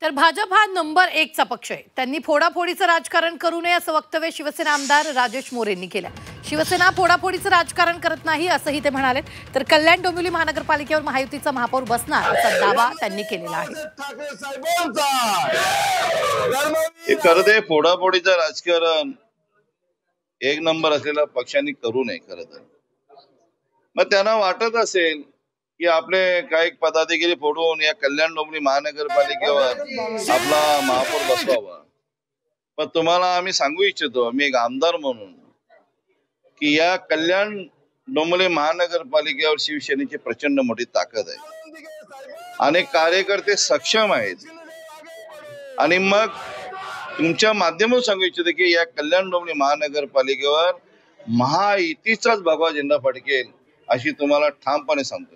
तर भाजप हा नंबर 1चा पक्ष आहे. त्यांनी फोडाफोडीचं राजकारण करू नये असं वक्तव्य शिवसेना आमदार राजेश मोरेंनी केलं. शिवसेना फोडाफोडीचं राजकारण करत नाही असंही ते म्हणाले. तर कल्याण डोंबिवली महानगरपालिकेवर महायुतीचा महापौर बसणार असा दावा त्यांनी केलेला आहे. खरं फोडाफोडीचं राजकारण एक नंबर असलेल्या पक्षांनी करू नये. खरं तर मग त्यांना वाटत असेल की आपले काही पदाधिकारी फोडून या कल्याण डोंबिवली महानगरपालिकेवर आपला महापौर बसवावा. पण तुम्हाला आम्ही सांगू इच्छितो, मी एक आमदार म्हणून, की या कल्याण डोंबिवली महानगरपालिकेवर शिवसेनेची प्रचंड मोठी ताकद आहे आणि कार्यकर्ते सक्षम आहेत. आणि मग तुमच्या माध्यमातून सांगू इच्छितो की या कल्याण डोंबिवली महानगरपालिकेवर महायुतीचाच भगवा झेंडा फडकेल अशी तुम्हाला ठामपणे सांगतो.